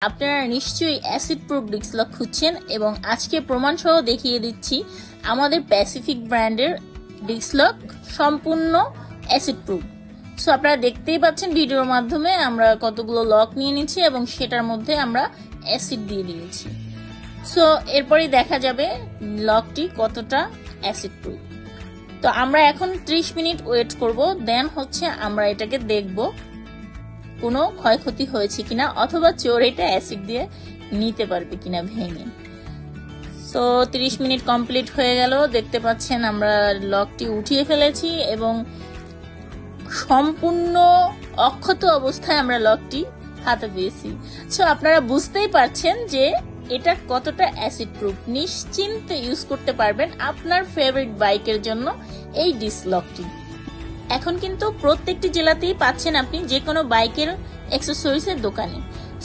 আপনারা নিশ্চয়ই acid proof disk lock খুঁজছেন এবং আজকে প্রমাণ সহ দেখিয়ে দিচ্ছি আমাদের প্যাসিফিক ব্র্যান্ডের ডিস্ক লক সম্পূর্ণ অ্যাসিড প্রুফ। সো আপনারা দেখতেই পাচ্ছেন ভিডিওর মাধ্যমে আমরা কতগুলো লক নিয়ে নিচ্ছি এবং সেটার মধ্যে আমরা অ্যাসিড দিয়ে দিয়েছি। সো এরপরই দেখা যাবে লকটি কতটা অ্যাসিড প্রুফ। তো আমরা এখন 30 মিনিট ওয়েট করব, দেন হচ্ছে আমরা এটাকে দেখব কোনো ক্ষয়ক্ষতি হয়েছে কিনা অথবা চোর এটা অ্যাসিড দিয়ে নিতে পারবে কিনা ভেঙে। সো 30 মিনিট কমপ্লিট হয়ে গেল, দেখতে পাচ্ছেন আমরা লকটি উঠিয়ে ফেলেছি এবং সম্পূর্ণ অক্ষত অবস্থায় আমরা লকটি হাতে পেয়েছি। সো আপনারা বুঝতেই পারছেন যে এটা কতটা অ্যাসিড প্রুফ। নিশ্চিন্তে ইউজ করতে পারবেন আপনার ফেভারিট বাইকের জন্য এই ডিস্ক লকটি। এখন কিন্তু প্রত্যেকটি জেলাতেই পাচ্ছেন আপনি যে কোনো বাইকের অ্যাক্সেসরিজের দোকানে।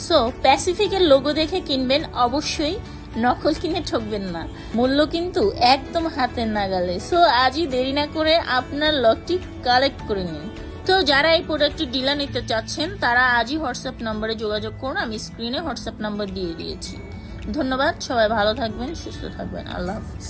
সো প্যাসিফিকের লোগো দেখে কিনবেন, অবশ্যই নকল কিনে ঠকবেন না। মূল্য কিন্তু একদম হাতের নাগালে। সো আজই দেরি না করে আপনার লকটি কালেক্ট করে নিন। তো যারা এই প্রোডাক্টটি ডিলার নিতে চাচ্ছেন তারা আজই হোয়াটসঅ্যাপ নম্বরে যোগাযোগ করুন, আমি স্ক্রিনে হোয়াটসঅ্যাপ নাম্বার দিয়ে দিয়েছি। ধন্যবাদ, সবাই ভালো থাকবেন, সুস্থ থাকবেন, আল্লাহ হাফিজ।